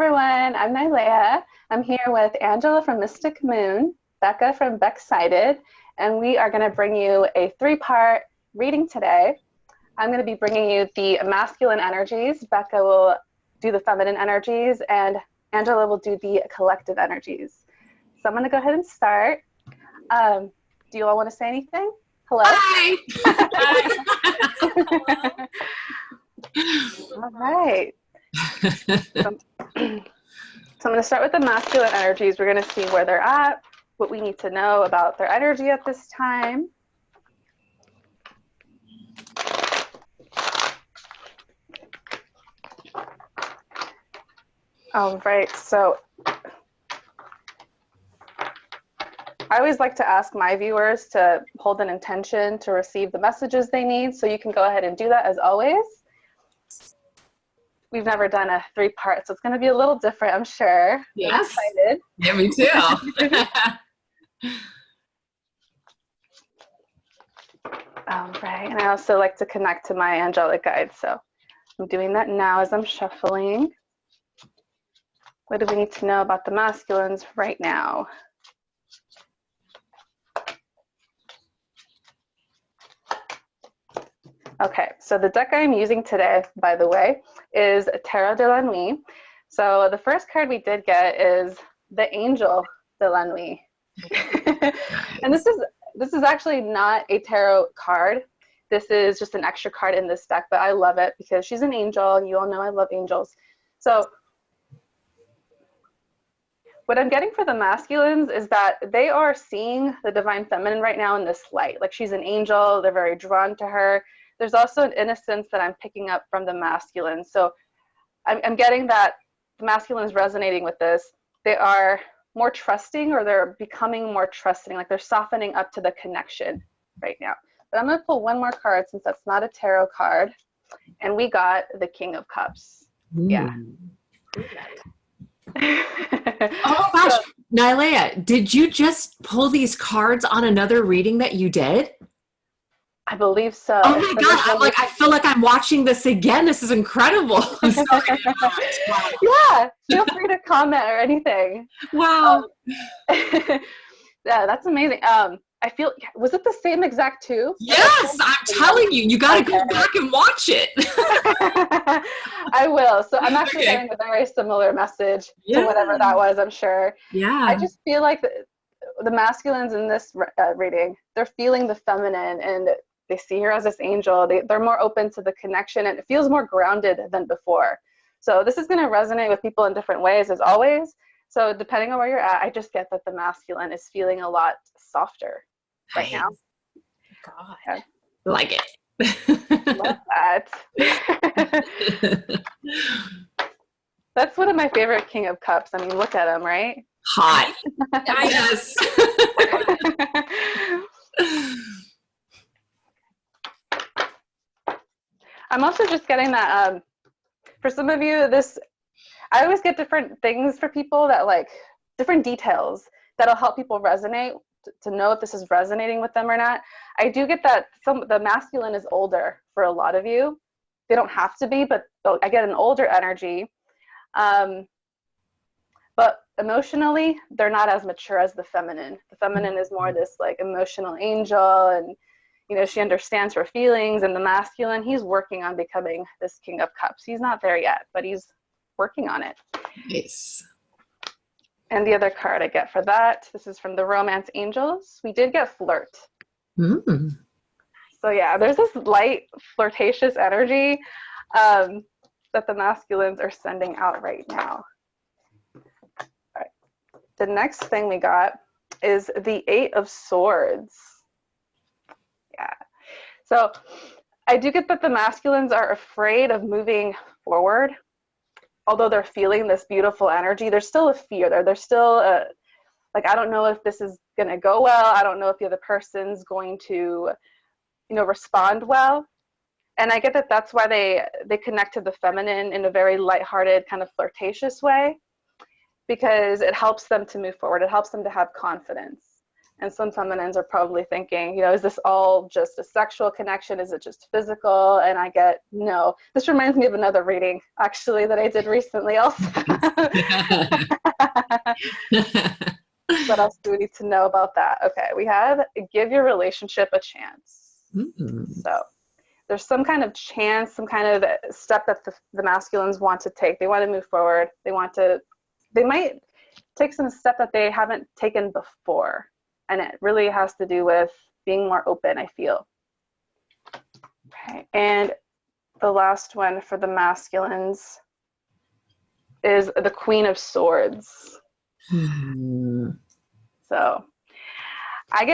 everyone, I'm Nailea. I'm here with Angela from Mystic Moon, Becca from Bex.xcited, and we are going to bring you a 3-part reading today. I'm going to be bringing you the masculine energies, Becca will do the feminine energies, and Angela will do the collective energies. So I'm going to go ahead and start. Do you all want to say anything? Hello? Hi! Hi. All right. So I'm going to start with the masculine energies. We're going to see where they're at, what we need to know about their energy at this time. All right, so I always like to ask my viewers to hold an intention to receive the messages they need, so you can go ahead and do that as always. We've never done a 3-part, so it's going to be a little different, I'm sure. Yes. I'm excited. Yeah, me too. All right, and I also like to connect to my angelic guides, so I'm doing that now as I'm shuffling. What do we need to know about the masculines right now? Okay, so the deck I'm using today, by the way, is Tarot de la Nuit. So the first card we did get is the Angel de la Nuit. And this is actually not a tarot card. This is just an extra card in this deck, but I love it because she's an angel, and you all know I love angels. So what I'm getting for the masculines is that they are seeing the divine feminine right now in this light. Like, she's an angel, they're very drawn to her. There's also an innocence that I'm picking up from the masculine. So I'm getting that the masculine is resonating with this. They are more trusting, or they're becoming more trusting, like they're softening up to the connection right now. But I'm going to pull one more card since that's not a tarot card. And we got the King of Cups. Yeah. Oh gosh, so, Nailea, did you just pull these cards on another reading that you did? I believe so. Oh my God, I feel like I'm watching this again. This is incredible. I'm sorry. Wow. Yeah, feel free to comment or anything. Wow. Yeah, that's amazing. I feel, was it the same exact two? Yes, I'm telling you, you got to go back and watch it. I will. So I'm actually getting a very similar message to whatever that was, I'm sure. Yeah. I just feel like the masculines in this reading, they're feeling the feminine, and they see her as this angel. They're more open to the connection, and it feels more grounded than before. So this is going to resonate with people in different ways, as always. So depending on where you're at, I just get that the masculine is feeling a lot softer right now. God, yeah. Like it. Love that. That's one of my favorite King of Cups. I mean, look at him, right? Hot. Yes. I'm also just getting that for some of you, I always get different things for people that, like, different details that'll help people resonate, to know if this is resonating with them or not. I do get that the masculine is older for a lot of you. They don't have to be, but I get an older energy. But emotionally, they're not as mature as the feminine. The feminine is more this, like, emotional angel, and she understands her feelings. And the masculine, he's working on becoming this King of Cups. He's not there yet, but he's working on it. Nice. And the other card I get for that, this is from the Romance Angels. We did get Flirt. So yeah, there's this light, flirtatious energy that the masculines are sending out right now. All right. The next thing we got is the 8 of Swords. Yeah. So I do get that the masculines are afraid of moving forward. Although they're feeling this beautiful energy, there's still a fear there. There's still like, I don't know if this is going to go well. I don't know if the other person's going to, respond well. And I get that that's why they connect to the feminine in a very lighthearted, kind of flirtatious way, because it helps them to move forward. It helps them to have confidence. And some feminines are probably thinking, you know, is this all just a sexual connection? Is it just physical? And I get, no. This reminds me of another reading, actually, that I did recently also. What else do we need to know about that? Okay, we have give your relationship a chance. So there's some kind of chance, some kind of step that the masculines want to take. They want to move forward. They might take some step that they haven't taken before. And it really has to do with being more open, I feel. Okay, and the last one for the masculines is the Queen of Swords. So I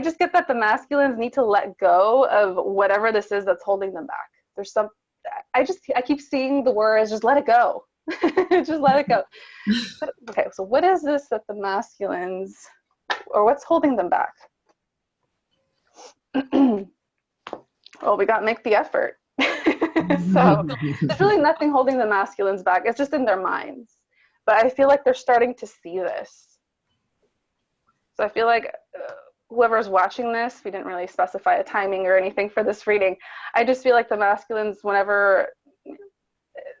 just get that the masculines need to let go of whatever this is that's holding them back. I keep seeing the words, just let it go. Just let it go. Okay, so what is this that the masculines, or what's holding them back? Well, we got make the effort. So there's really nothing holding the masculines back. It's just in their minds. But I feel like they're starting to see this. So I feel like whoever's watching this, we didn't really specify a timing or anything for this reading. I just feel like the masculines, whenever,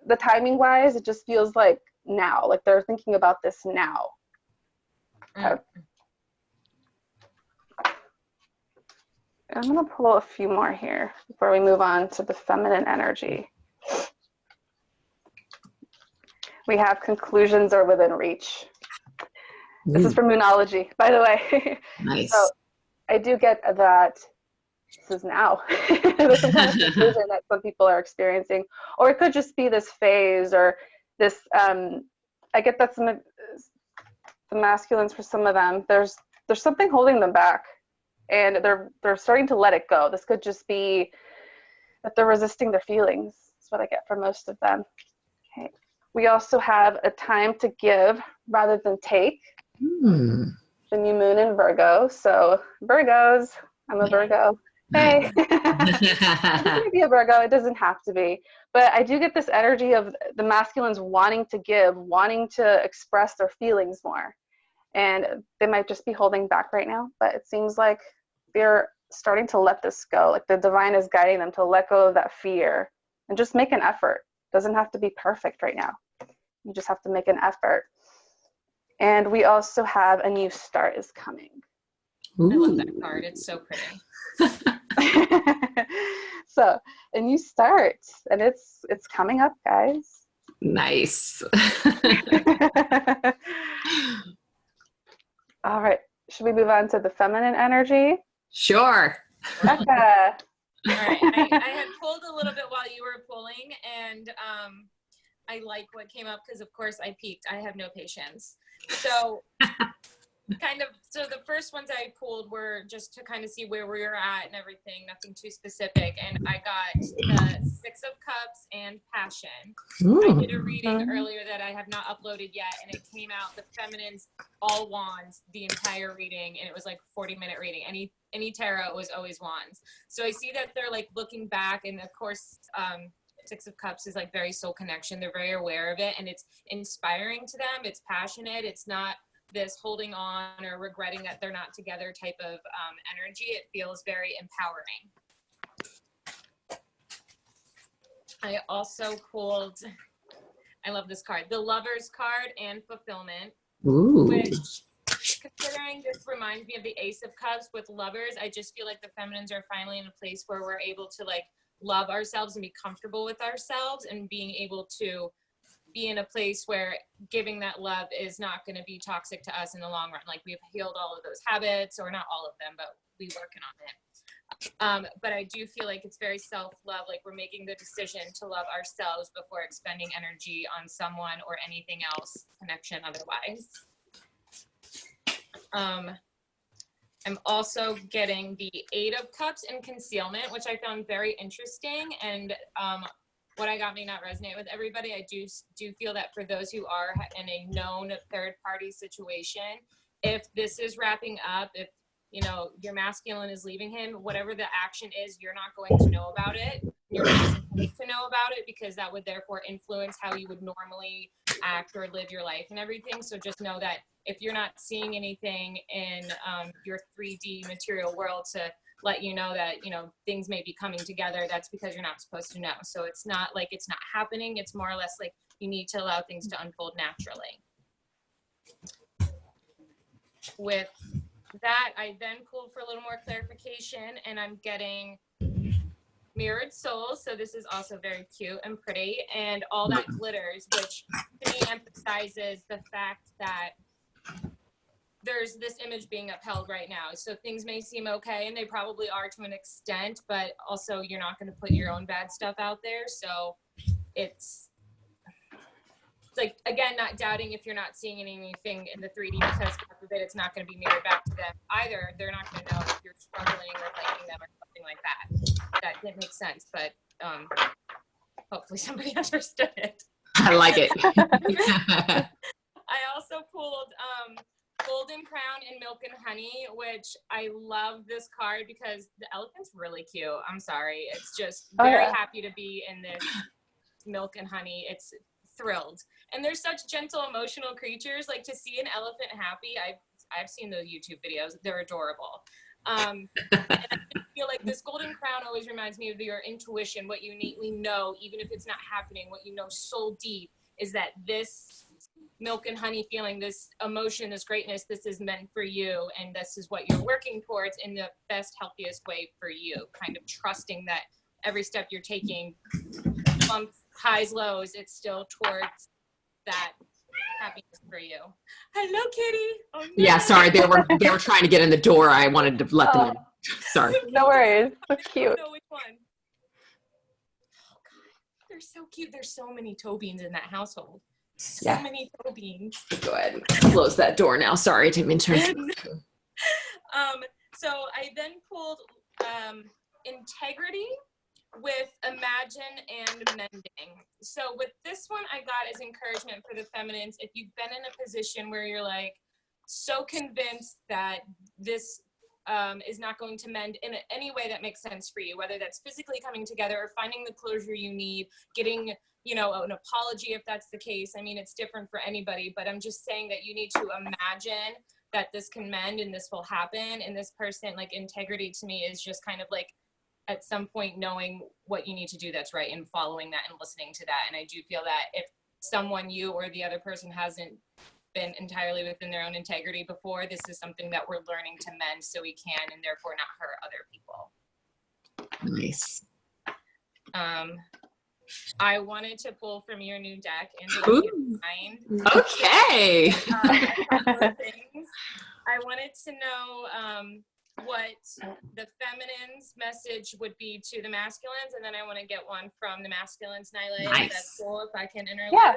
the timing wise, it just feels like now, like they're thinking about this now. Okay. I'm going to pull a few more here before we move on to the feminine energy. We have conclusions are within reach. This is from Moonology, by the way. Nice. So I do get that this is now. There's some kind of conclusion that some people are experiencing. Or it could just be this phase or this, I get that some of the masculines, for some of them, there's something holding them back. And they're starting to let it go. This could just be that they're resisting their feelings. That's what I get from most of them. Okay. We also have a time to give rather than take. The new moon in Virgo. So Virgos, I'm a Virgo. Hey. It can be a Virgo. It doesn't have to be. But I do get this energy of the masculines wanting to give, wanting to express their feelings more. And they might just be holding back right now, but it seems like they're starting to let this go. Like the divine is guiding them to let go of that fear and just make an effort. It doesn't have to be perfect right now. You just have to make an effort. And we also have a new start is coming. Ooh. I love that card. It's so pretty. So a new start, and it's coming up, guys. Nice. All right. Should we move on to the feminine energy? Sure. Becca. All right. I had pulled a little bit while you were pulling, and I like what came up because, of course, I peeked. I have no patience. So so the first ones I pulled were just to kind of see where we were at and everything, nothing too specific. And I got the Six of Cups and Passion. I did a reading earlier that I have not uploaded yet, and it came out the feminines, all wands, the entire reading, and it was like 40-minute reading. Any tarot was always wands. So I see that they're like looking back, and of course, Six of Cups is like very soul connection. They're very aware of it, and it's inspiring to them. It's passionate. It's not this holding on or regretting that they're not together type of energy. It feels very empowering. I also pulled, I love this card, the Lover's card and Fulfillment. Ooh. Which, considering this reminds me of the Ace of Cups with Lovers, I just feel like the feminines are finally in a place where we're able to like love ourselves and be comfortable with ourselves and being able to be in a place where giving that love is not going to be toxic to us in the long run. Like we've healed all of those habits, or not all of them, but we're working on it. But I do feel like it's very self-love. Like we're making the decision to love ourselves before expending energy on someone or anything else, connection otherwise. I'm also getting the Eight of Cups and Concealment, which I found very interesting. And what I got may not resonate with everybody. I do feel that for those who are in a known third-party situation, if this is wrapping up, if you know your masculine is leaving him, whatever the action is, you're not going to know about it. You're not supposed to know about it because that would therefore influence how you would normally act or live your life and everything. So just know that if you're not seeing anything in your 3D material world to let you know that, you know, things may be coming together, that's because you're not supposed to know. So it's not like it's not happening. It's more or less like you need to allow things to unfold naturally. With that, I then pulled for a little more clarification, and I'm getting mirrored souls. So this is also very cute and pretty, and all that glitters, which to me emphasizes the fact that there's this image being upheld right now. So things may seem okay, and they probably are to an extent, but also you're not going to put your own bad stuff out there. So it's like, again, not doubting if you're not seeing anything in the 3D, because God forbid it's not going to be mirrored back to them either. They're not going to know if you're struggling or liking them or something like that. That didn't make sense, but hopefully somebody understood it. I like it. I also pulled Golden Crown and Milk and Honey, which I love this card because the elephant's really cute. I'm sorry. It's just very happy to be in this Milk and Honey. It's thrilled. And they're such gentle, emotional creatures. Like, to see an elephant happy, I've seen the YouTube videos. They're adorable. And I feel like this Golden Crown always reminds me of your intuition, what you innately know, even if it's not happening, what you know so deep is that this Milk and Honey feeling, this emotion, this greatness, this is meant for you, and this is what you're working towards in the best, healthiest way for you. Kind of trusting that every step you're taking, bumps, highs, lows, it's still towards that happiness for you. Hello, Kitty. Oh, no. Yeah, sorry, they were trying to get in the door. I wanted to let them in. Sorry. No worries. That's cute. I don't know which one. Oh God, they're so cute. There's so many toe beans in that household. So many toe beans. Go ahead and close that door now. Sorry, I didn't mean to. So I then pulled Integrity with Imagine and Mending. So with this one, I got as encouragement for the feminines. If you've been in a position where you're like so convinced that this is not going to mend in any way that makes sense for you, whether that's physically coming together or finding the closure you need, getting, you know, an apology if that's the case. I mean, it's different for anybody, but I'm just saying that you need to imagine that this can mend and this will happen. And this person, like, integrity to me is just kind of like at some point knowing what you need to do that's right and following that and listening to that. And I do feel that if someone, you or the other person, hasn't been entirely within their own integrity before, this is something that we're learning to mend so we can and therefore not hurt other people. Nice. I wanted to pull from your new deck and mind. Okay. A couple of things. I wanted to know what the feminine's message would be to the masculines, and then I want to get one from the masculines, Nailea. Nice. That's cool if I can interlude. Yeah.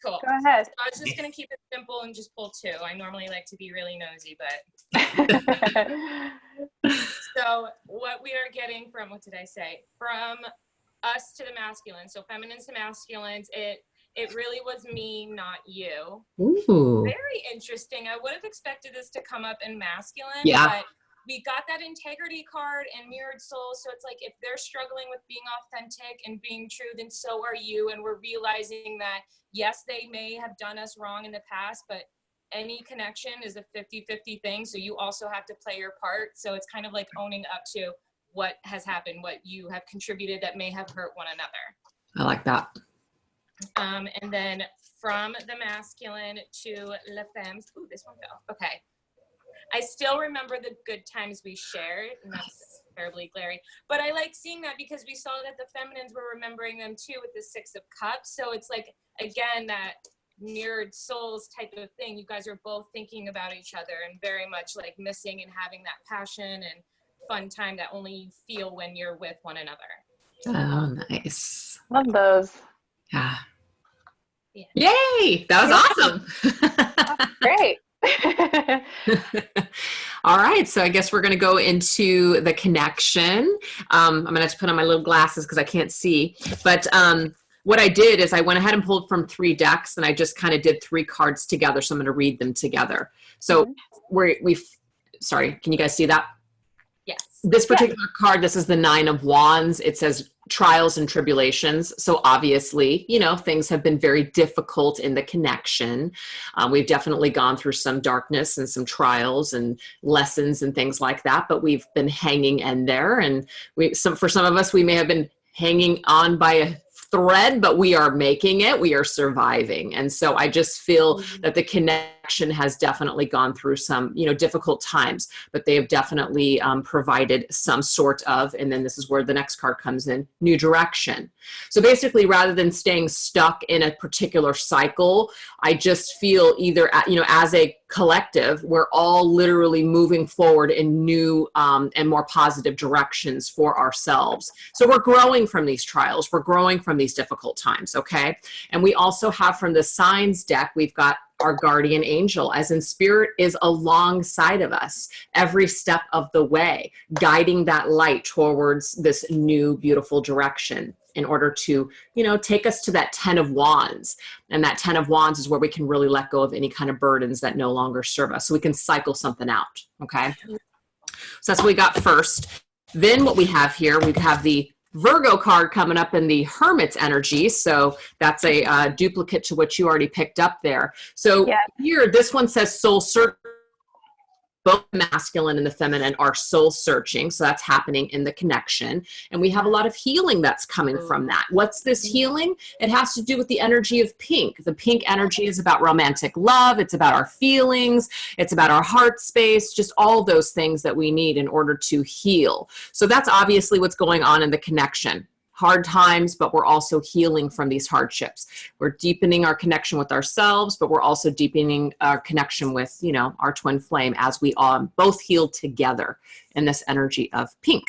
Cool. Go ahead. So I was just going to keep it simple and just pull two. I normally like to be really nosy, but. So what we are getting from, what did I say? From us to the masculine. So feminines to masculines, it really was me, not you. Ooh. Very interesting. I would have expected this to come up in masculine, but we got that integrity card and mirrored soul. So it's like, if they're struggling with being authentic and being true, then so are you. And we're realizing that, yes, they may have done us wrong in the past, but any connection is a 50-50 thing. So you also have to play your part. So it's kind of like owning up to what has happened, what you have contributed that may have hurt one another. I like that. And then from the masculine to La Femmes. Ooh, this one fell. Okay. I still remember the good times we shared, and that's terribly glary. But I like seeing that because we saw that the feminines were remembering them too with the Six of Cups. So it's like, again, that mirrored souls type of thing. You guys are both thinking about each other and very much like missing and having that passion and fun time that only you feel when you're with one another. Oh, nice. Love those. Yeah. Yeah. Yay! That was awesome. Great. All right, so I guess we're going to go into the connection. I'm going to have to put on my little glasses because I can't see. But what I did is I went ahead and pulled from 3 decks, and I just kind of did 3 cards together. So I'm going to read them together. So sorry, can you guys see that? Yes. This particular card, this is the 9 of Wands. It says trials and tribulations. So obviously, you know, things have been very difficult in the connection. We've definitely gone through some darkness and some trials and lessons and things like that, but we've been hanging in there. And for some of us, we may have been hanging on by a thread, but we are making it, we are surviving. And so I just feel that the connection has definitely gone through some, you know, difficult times, but they have definitely provided some sort of, and then this is where the next card comes in, new direction. So basically, rather than staying stuck in a particular cycle, I just feel either, you know, as a collective, we're all literally moving forward in new and more positive directions for ourselves. So we're growing from these trials, we're growing from these difficult times, okay? And we also have from the signs deck, we've got our guardian angel, as in spirit is alongside of us every step of the way, guiding that light towards this new beautiful direction in order to, you know, take us to that 10 of Wands. And that 10 of Wands is where we can really let go of any kind of burdens that no longer serve us. So we can cycle something out, okay? So that's what we got first. Then what we have here, we have the Virgo card coming up in the Hermit's energy. So that's a duplicate to what you already picked up there. So here, this one says soul search. Both the masculine and the feminine are soul searching. So that's happening in the connection. And we have a lot of healing that's coming from that. What's this healing? It has to do with the energy of pink. The pink energy is about romantic love. It's about our feelings. It's about our heart space, just all those things that we need in order to heal. So that's obviously what's going on in the connection. Hard times, but we're also healing from these hardships. We're deepening our connection with ourselves, but we're also deepening our connection with, you know, our twin flame as we all both heal together in this energy of pink.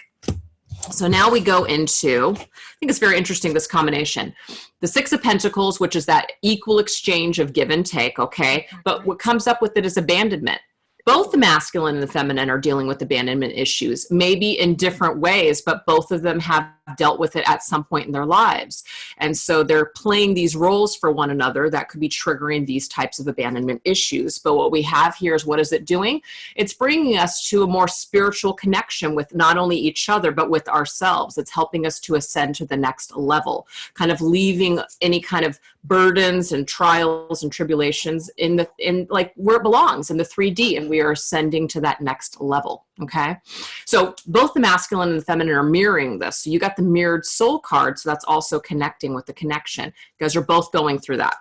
So now we go into, I think it's very interesting, this combination. The Six of Pentacles, which is that equal exchange of give and take, okay? But what comes up with it is abandonment. Both the masculine and the feminine are dealing with abandonment issues, maybe in different ways, but both of them have dealt with it at some point in their lives. And so they're playing these roles for one another that could be triggering these types of abandonment issues. But what we have here is, what is it doing? It's bringing us to a more spiritual connection with not only each other, but with ourselves. It's helping us to ascend to the next level, kind of leaving any kind of burdens and trials and tribulations in like where it belongs, in the 3D, and we are ascending to that next level. Okay, so both the masculine and the feminine are mirroring this. So you got the mirrored soul card, so that's also connecting with the connection. You guys are both going through that.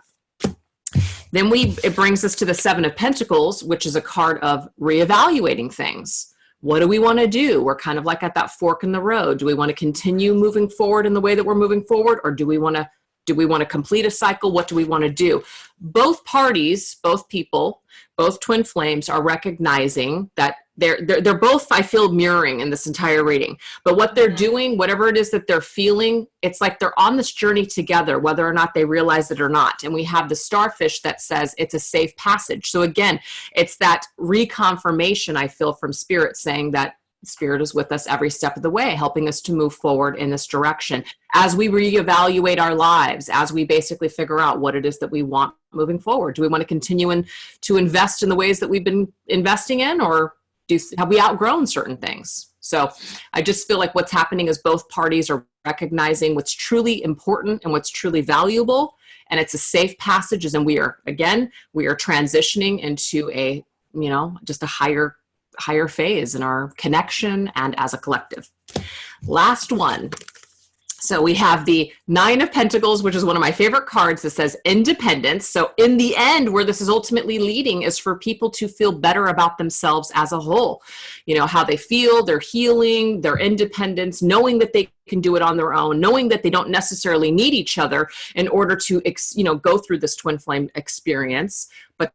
Then it brings us to the Seven of Pentacles, which is a card of reevaluating things. What do we want to do? We're kind of like at that fork in the road. Do we want to continue moving forward in the way that we're moving forward, or do we want to complete a cycle? What do we want to do? Both parties, both people, both twin flames are recognizing that they're both, I feel, mirroring in this entire reading. But what they're doing, whatever it is that they're feeling, it's like they're on this journey together, whether or not they realize it or not. And we have the starfish that says it's a safe passage. So again, it's that reconfirmation, I feel, from Spirit, saying that Spirit is with us every step of the way, helping us to move forward in this direction as we reevaluate our lives, as we basically figure out what it is that we want moving forward. Do we want to continue to invest in the ways that we've been investing in, or have we outgrown certain things? So I just feel like what's happening is both parties are recognizing what's truly important and what's truly valuable, and it's a safe passage. And we are transitioning into a, you know, just a higher phase in our connection and as a collective. Last one. So we have the Nine of Pentacles, which is one of my favorite cards, that says independence. So in the end, where this is ultimately leading is for people to feel better about themselves as a whole. You know, how they feel, their healing, their independence, knowing that they can do it on their own, knowing that they don't necessarily need each other in order to, you know, go through this twin flame experience. But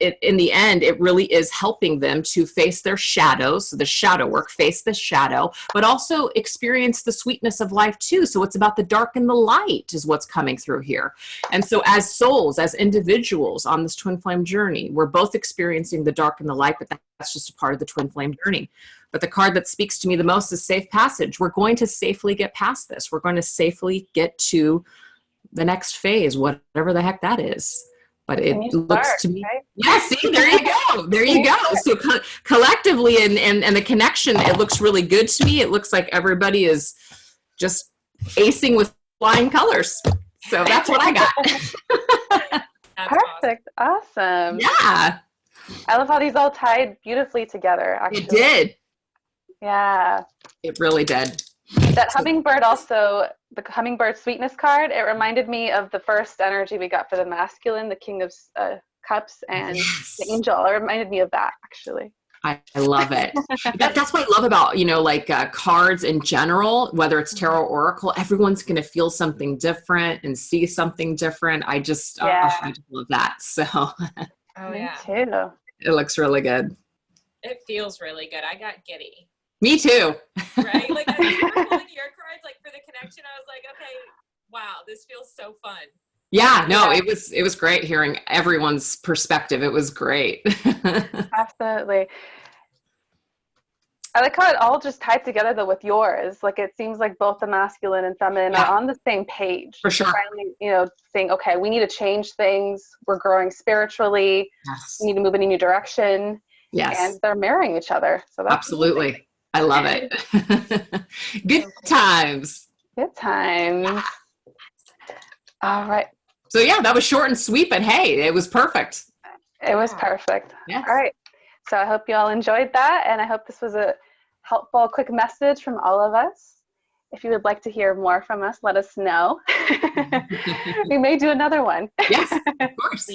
in the end, it really is helping them to face their shadows. So the shadow work, face the shadow, but also experience the sweetness of life too. So it's about the dark and the light is what's coming through here. And so as souls, as individuals on this twin flame journey, we're both experiencing the dark and the light, but that's just a part of the twin flame journey. But the card that speaks to me the most is safe passage. We're going to safely get past this. We're going to safely get to the next phase, whatever the heck that is. But it looks to me, right? Yeah, see, there you go. There you go. So collectively and the connection, it looks really good to me. It looks like everybody is just acing with flying colors. So that's what I got. That's Perfect. Awesome. Yeah, I love how these all tied beautifully together, actually. it did. Yeah. It really did. That hummingbird also, the hummingbird sweetness card, it reminded me of the first energy we got for the masculine, the King of Cups and Yes. the Angel. It reminded me of that, actually. I love it. That's what I love about, like cards in general, whether it's tarot or oracle, everyone's going to feel something different and see something different. I just love that. So Oh, Me yeah. too. it looks really good. It feels really good. I got giddy. Me too. Right? Like, as you were pulling your cards, like, for the connection, I was like, okay, wow, this feels so fun. Yeah, no, it was great hearing everyone's perspective. It was great. Absolutely. I like how it all just tied together though with yours. Like it seems like both the masculine and feminine are on the same page. For sure. Finally, saying, okay, we need to change things. We're growing spiritually. Yes. We need to move in a new direction. Yes. And they're marrying each other. So that's absolutely amazing. I love it. Good times. Good times. All right. So yeah, that was short and sweet, but hey, it was perfect. It was perfect. Yes. All right. So I hope you all enjoyed that. And I hope this was a helpful, quick message from all of us. If you would like to hear more from us, let us know. We may do another one. Yes, of course.